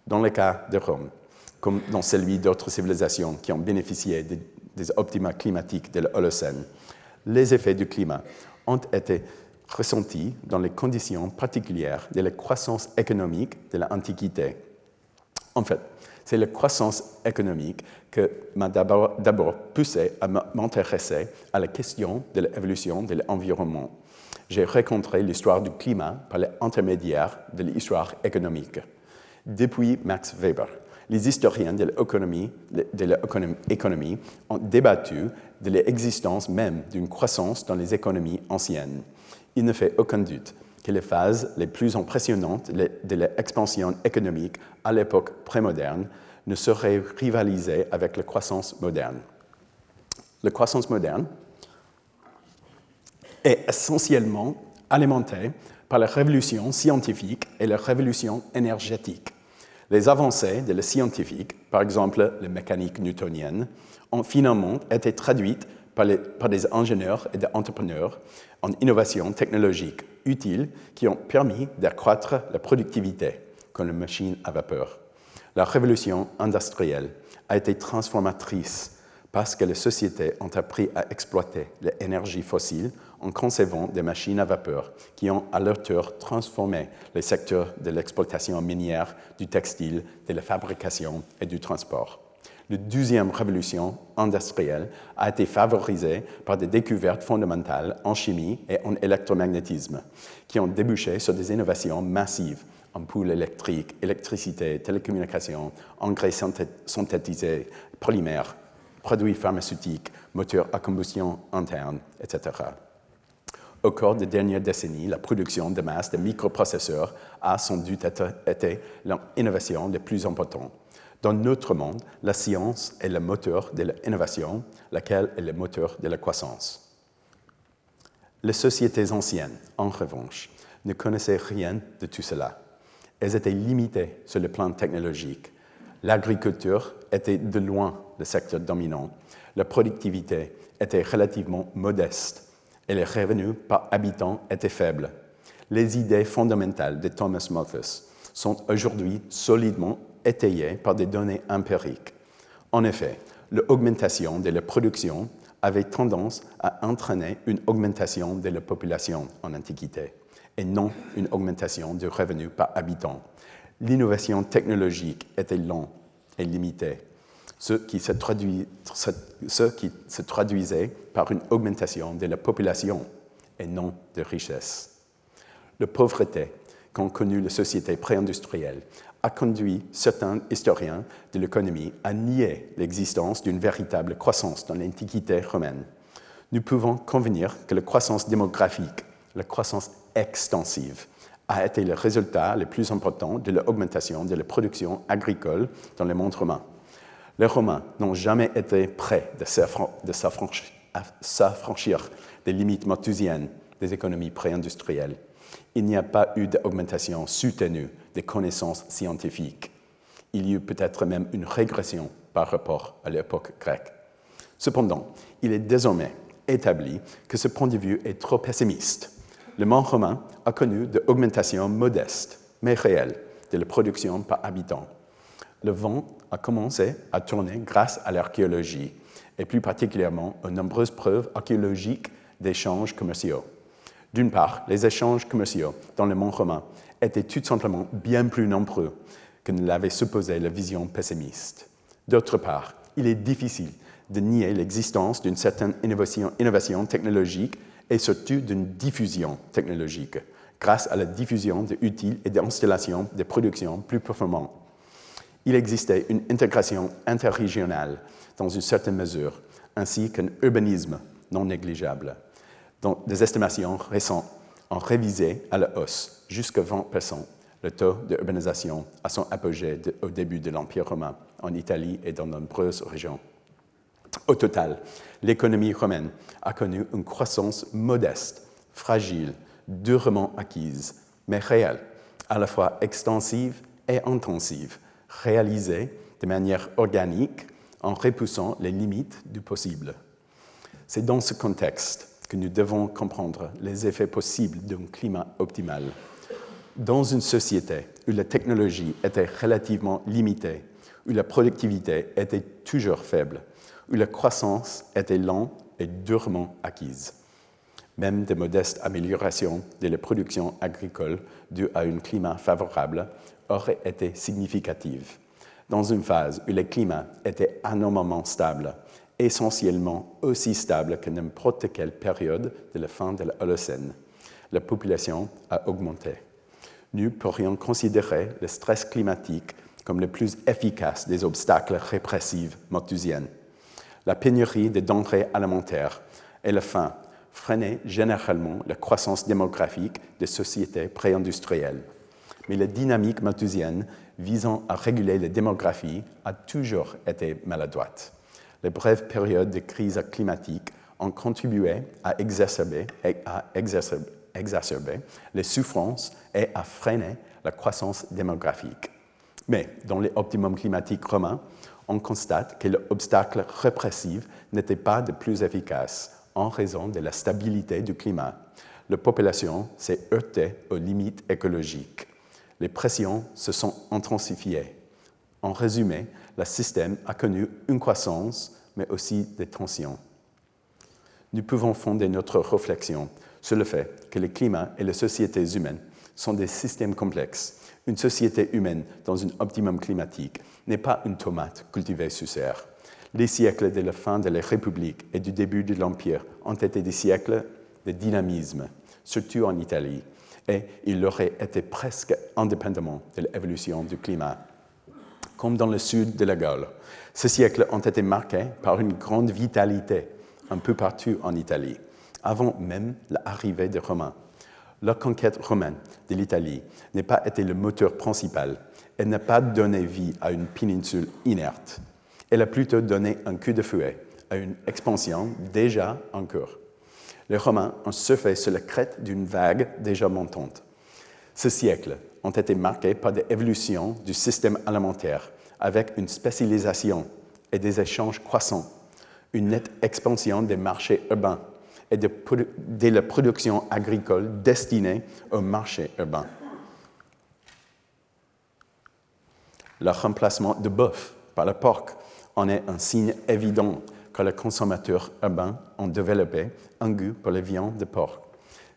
Dans le cas de Rome, comme dans celui d'autres civilisations qui ont bénéficié des optima climatiques de l'Holocène, les effets du climat ont été ressentis dans les conditions particulières de la croissance économique de l'Antiquité. En fait, c'est la croissance économique qui m'a d'abord poussé à m'intéresser à la question de l'évolution de l'environnement. J'ai rencontré l'histoire du climat par l'intermédiaire de l'histoire économique. Depuis Max Weber, les historiens de l'économie ont débattu de l'existence même d'une croissance dans les économies anciennes. Il ne fait aucun doute que les phases les plus impressionnantes de l'expansion économique à l'époque prémoderne ne sauraient rivaliser avec la croissance moderne. La croissance moderne est essentiellement alimentée par la révolution scientifique et la révolution énergétique. Les avancées de la scientifique, par exemple la mécanique newtonienne, ont finalement été traduites par des ingénieurs et des entrepreneurs en innovations technologiques utiles qui ont permis d'accroître la productivité, comme les machines à vapeur. La révolution industrielle a été transformatrice parce que les sociétés ont appris à exploiter l'énergie fossile en concevant des machines à vapeur qui ont à leur tour transformé les secteurs de l'exploitation minière, du textile, de la fabrication et du transport. La deuxième révolution industrielle a été favorisée par des découvertes fondamentales en chimie et en électromagnétisme, qui ont débouché sur des innovations massives: ampoules électriques, électricité, télécommunications, engrais synthétisés, polymères, produits pharmaceutiques, moteurs à combustion interne, etc. Au cours des dernières décennies, la production de masse de microprocesseurs a sans doute été l'innovation la plus importante. Dans notre monde, la science est le moteur de l'innovation, laquelle est le moteur de la croissance. Les sociétés anciennes, en revanche, ne connaissaient rien de tout cela. Elles étaient limitées sur le plan technologique. L'agriculture était de loin le secteur dominant. La productivité était relativement modeste et les revenus par habitant étaient faibles. Les idées fondamentales de Thomas Malthus sont aujourd'hui solidement étayées par des données empiriques. En effet, l'augmentation de la production avait tendance à entraîner une augmentation de la population en Antiquité et non une augmentation du revenu par habitant. L'innovation technologique était lente et limitée, ce qui se traduisait par une augmentation de la population et non de richesse. La pauvreté qu'ont connue les sociétés pré-industrielles a conduit certains historiens de l'économie à nier l'existence d'une véritable croissance dans l'Antiquité romaine. Nous pouvons convenir que la croissance démographique, la croissance extensive, a été le résultat le plus important de l'augmentation de la production agricole dans le monde romain. Les Romains n'ont jamais été prêts de s'affranchir des limites malthusiennes des économies pré-industrielles. Il n'y a pas eu d'augmentation soutenue des connaissances scientifiques. Il y eut peut-être même une régression par rapport à l'époque grecque. Cependant, il est désormais établi que ce point de vue est trop pessimiste. Le monde romain a connu des augmentations modestes, mais réelles, de la production par habitant. Le vent a commencé à tourner grâce à l'archéologie, et plus particulièrement aux nombreuses preuves archéologiques d'échanges commerciaux. D'une part, les échanges commerciaux dans le monde romain étaient tout simplement bien plus nombreux que ne l'avait supposé la vision pessimiste. D'autre part, il est difficile de nier l'existence d'une certaine innovation technologique et surtout d'une diffusion technologique, grâce à la diffusion d'outils et d'installations de production plus performantes. Il existait une intégration interrégionale dans une certaine mesure, ainsi qu'un urbanisme non négligeable, dont des estimations récentes ont révisé à la hausse jusqu'à 20% le taux d'urbanisation à son apogée au début de l'Empire romain en Italie et dans de nombreuses régions. Au total, l'économie romaine a connu une croissance modeste, fragile, durement acquise, mais réelle, à la fois extensive et intensive, réalisée de manière organique en repoussant les limites du possible. C'est dans ce contexte que nous devons comprendre les effets possibles d'un climat optimal. Dans une société où la technologie était relativement limitée, où la productivité était toujours faible, où la croissance était lente et durement acquise. Même de modestes améliorations de la production agricole dues à un climat favorable auraient été significatives. Dans une phase où le climat était anormalement stable, essentiellement aussi stable que n'importe quelle période de la fin de l'Holocène, la population a augmenté. Nous pourrions considérer le stress climatique comme le plus efficace des obstacles répressifs malthusiens. La pénurie de denrées alimentaires et la faim freinaient généralement la croissance démographique des sociétés pré-industrielles. Mais la dynamique malthusienne visant à réguler la démographie a toujours été maladroite. Les brèves périodes de crise climatique ont contribué à exacerber les souffrances et à freiner la croissance démographique. Mais dans les optimums climatiques romains, on constate que l'obstacle répressif n'était pas de plus efficace en raison de la stabilité du climat. La population s'est heurtée aux limites écologiques. Les pressions se sont intensifiées. En résumé, le système a connu une croissance, mais aussi des tensions. Nous pouvons fonder notre réflexion sur le fait que le climat et les sociétés humaines sont des systèmes complexes. Une société humaine dans un optimum climatique n'est pas une tomate cultivée sous serre. Les siècles de la fin de la République et du début de l'Empire ont été des siècles de dynamisme, surtout en Italie, et il aurait été presque indépendamment de l'évolution du climat. Comme dans le sud de la Gaule, ces siècles ont été marqués par une grande vitalité un peu partout en Italie, avant même l'arrivée des Romains. La conquête romaine de l'Italie n'a pas été le moteur principal. Elle n'a pas donné vie à une péninsule inerte. Elle a plutôt donné un coup de fouet à une expansion déjà en cours. Les Romains ont surfé sur la crête d'une vague déjà montante. Ces siècles ont été marqués par des évolutions du système alimentaire, avec une spécialisation et des échanges croissants, une nette expansion des marchés urbains et de la production agricole destinée aux marchés urbains. Le remplacement de bœuf par le porc en est un signe évident que les consommateurs urbains ont développé un goût pour les viandes de porc,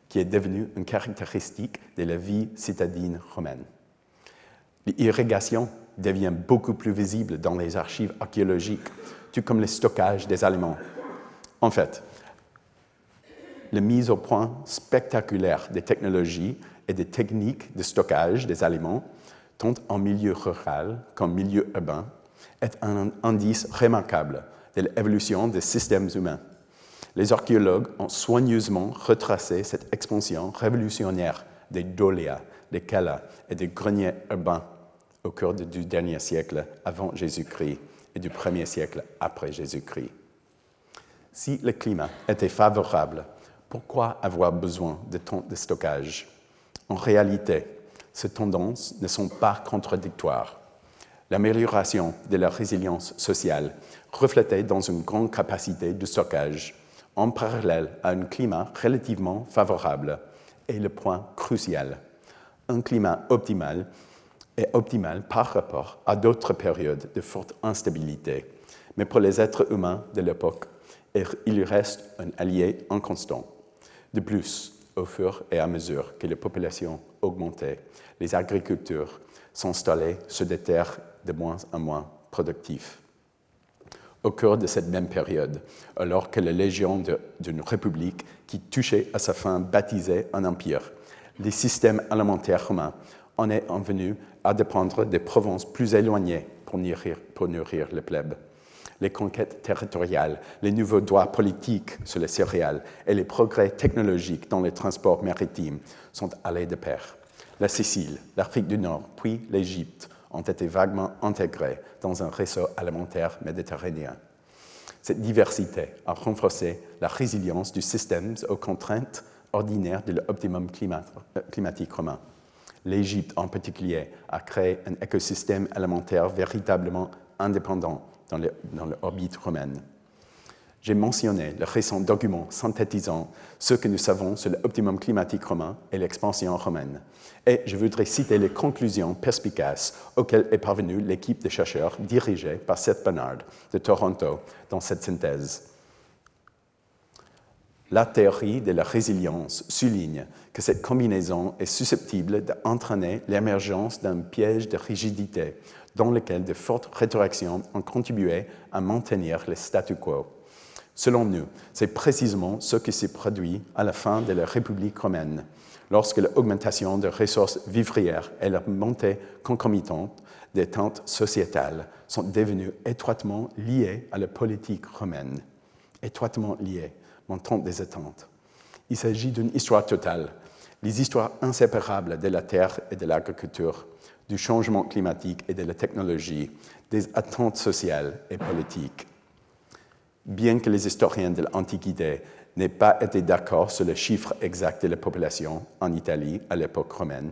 qui est devenu une caractéristique de la vie citadine romaine. L'irrigation devient beaucoup plus visible dans les archives archéologiques, tout comme le stockage des aliments. En fait, la mise au point spectaculaire des technologies et des techniques de stockage des aliments, tant en milieu rural qu'en milieu urbain, est un indice remarquable de l'évolution des systèmes humains. Les archéologues ont soigneusement retracé cette expansion révolutionnaire des doléas, des calas et des greniers urbains au cours du dernier siècle avant Jésus-Christ et du premier siècle après Jésus-Christ. Si le climat était favorable, pourquoi avoir besoin de tant de stockage? En réalité, ces tendances ne sont pas contradictoires. L'amélioration de la résilience sociale reflétait dans une grande capacité de stockage, en parallèle à un climat relativement favorable, est le point crucial. Un climat optimal est optimal par rapport à d'autres périodes de forte instabilité, mais pour les êtres humains de l'époque, il reste un allié inconstant. De plus, au fur et à mesure que la population augmentait, les agriculteurs s'installaient sur des terres de moins en moins productives. Au cours de cette même période, alors que la légion d'une république qui touchait à sa fin baptisait un empire, les systèmes alimentaires romains en est venu à dépendre des provinces plus éloignées pour nourrir les plebs. Les conquêtes territoriales, les nouveaux droits politiques sur les céréales et les progrès technologiques dans les transports maritimes sont allés de pair. La Sicile, l'Afrique du Nord, puis l'Égypte ont été vaguement intégrés dans un réseau alimentaire méditerranéen. Cette diversité a renforcé la résilience du système aux contraintes ordinaires de l'optimum climatique romain. L'Égypte en particulier a créé un écosystème alimentaire véritablement indépendant dans l'orbite romaine. J'ai mentionné le récent document synthétisant ce que nous savons sur l'optimum climatique romain et l'expansion romaine. Et je voudrais citer les conclusions perspicaces auxquelles est parvenue l'équipe de chercheurs dirigée par Seth Barnard de Toronto dans cette synthèse. La théorie de la résilience souligne que cette combinaison est susceptible d'entraîner l'émergence d'un piège de rigidité dans lequel de fortes rétroactions ont contribué à maintenir le statu quo. Selon nous, c'est précisément ce qui s'est produit à la fin de la République romaine, lorsque l'augmentation des ressources vivrières et la montée concomitante des tentes sociétales sont devenues étroitement liées à la politique romaine. Étroitement liées, montant des attentes. Il s'agit d'une histoire totale, les histoires inséparables de la terre et de l'agriculture, du changement climatique et de la technologie, des attentes sociales et politiques. Bien que les historiens de l'Antiquité n'aient pas été d'accord sur le chiffre exact de la population en Italie à l'époque romaine,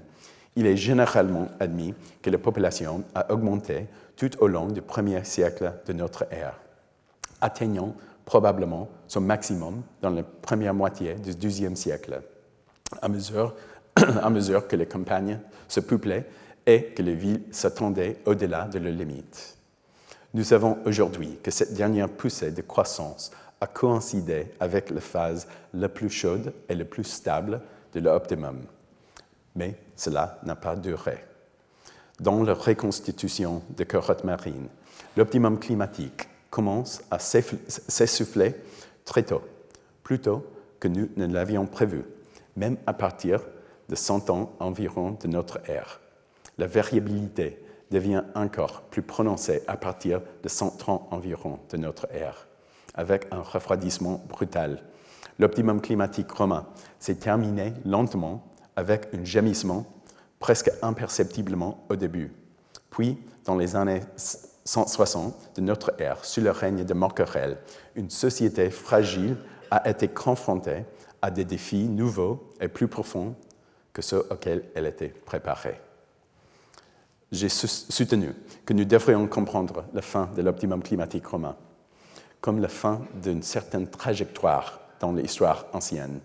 il est généralement admis que la population a augmenté tout au long du premier siècle de notre ère, atteignant probablement son maximum dans la première moitié du XIIe siècle, à mesure que les campagnes se peuplaient et que les villes s'attendaient au-delà de leurs limites. Nous savons aujourd'hui que cette dernière poussée de croissance a coïncidé avec la phase la plus chaude et la plus stable de l'optimum. Mais cela n'a pas duré. Dans la reconstitution des carottes marines, l'optimum climatique commence à s'essouffler très tôt, plus tôt que nous ne l'avions prévu, même à partir de 100 ans environ de notre ère. La variabilité devient encore plus prononcée à partir de 100 ans environ de notre ère, avec un refroidissement brutal, L'optimum climatique romain s'est terminé lentement avec un gémissement presque imperceptiblement au début. Puis, dans les années 160 de notre ère, sous le règne de Marc Aurèle, une société fragile a été confrontée à des défis nouveaux et plus profonds que ceux auxquels elle était préparée. J'ai soutenu que nous devrions comprendre la fin de l'optimum climatique romain comme la fin d'une certaine trajectoire dans l'histoire ancienne.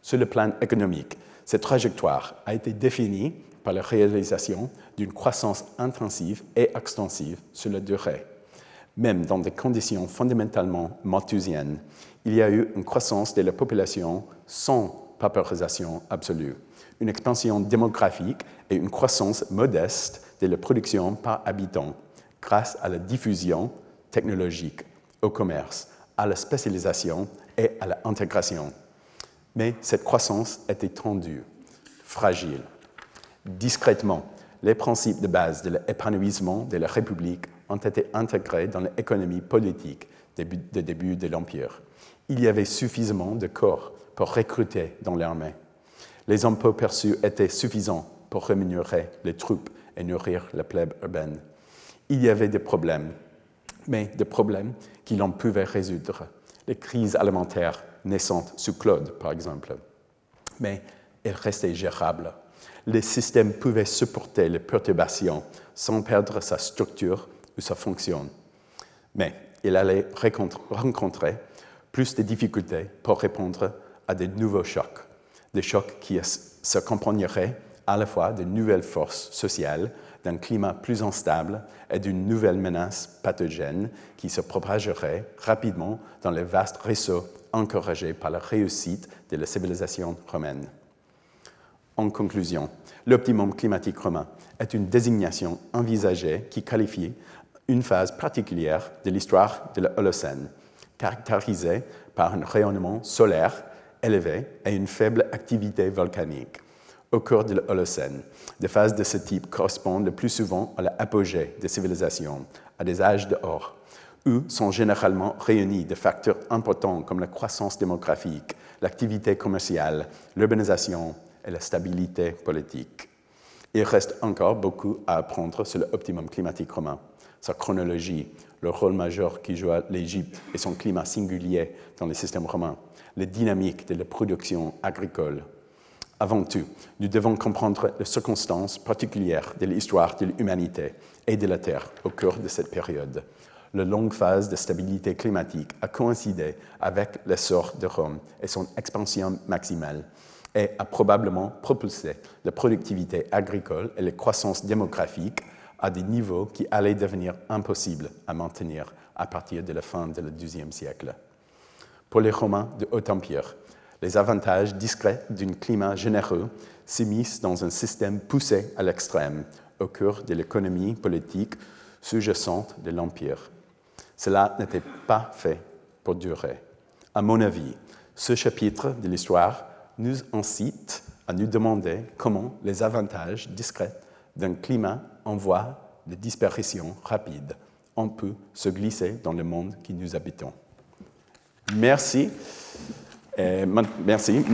Sur le plan économique, cette trajectoire a été définie par la réalisation d'une croissance intensive et extensive sur la durée. Même dans des conditions fondamentalement malthusiennes, il y a eu une croissance de la population sans paupérisation absolue, une expansion démographique et une croissance modeste de la production par habitant grâce à la diffusion technologique, au commerce, à la spécialisation et à l'intégration. Mais cette croissance était tendue, fragile. Discrètement, les principes de base de l'épanouissement de la République ont été intégrés dans l'économie politique du début de l'Empire. Il y avait suffisamment de corps pour recruter dans l'armée. Les impôts perçus étaient suffisants pour rémunérer les troupes et nourrir la plèbe urbaine. Il y avait des problèmes, mais des problèmes qui l'on pouvait résoudre. Les crises alimentaires naissantes sous Claude, par exemple. Mais elles restaient gérables. Le système pouvait supporter les perturbations sans perdre sa structure ou sa fonction. Mais il allait rencontrer plus de difficultés pour répondre à de nouveaux chocs. Des chocs qui s'accompagneraient à la fois de nouvelles forces sociales, d'un climat plus instable et d'une nouvelle menace pathogène qui se propagerait rapidement dans les vastes réseaux encouragés par la réussite de la civilisation romaine. En conclusion, l'optimum climatique romain est une désignation envisagée qui qualifie une phase particulière de l'histoire de l'Holocène, caractérisée par un rayonnement solaire élevé et une faible activité volcanique. Au cours de l'Holocène, des phases de ce type correspondent le plus souvent à l'apogée des civilisations, à des âges d'or, où sont généralement réunis des facteurs importants comme la croissance démographique, l'activité commerciale, l'urbanisation et la stabilité politique. Il reste encore beaucoup à apprendre sur l'optimum climatique romain, sa chronologie, le rôle majeur qui joue l'Égypte et son climat singulier dans le système romain, les dynamiques de la production agricole. Avant tout, nous devons comprendre les circonstances particulières de l'histoire de l'humanité et de la Terre au cours de cette période. La longue phase de stabilité climatique a coïncidé avec l'essor de Rome et son expansion maximale et a probablement propulsé la productivité agricole et la croissance démographique à des niveaux qui allaient devenir impossibles à maintenir à partir de la fin du XIIe siècle. Pour les Romains de Haut-Empire, les avantages discrets d'un climat généreux s'immiscent dans un système poussé à l'extrême au cœur de l'économie politique sous-jacente de l'Empire. Cela n'était pas fait pour durer. À mon avis, ce chapitre de l'histoire nous incite à nous demander comment les avantages discrets d'un climat en voie de disparition rapide ont pu se glisser dans le monde que nous habitons. Merci. Merci.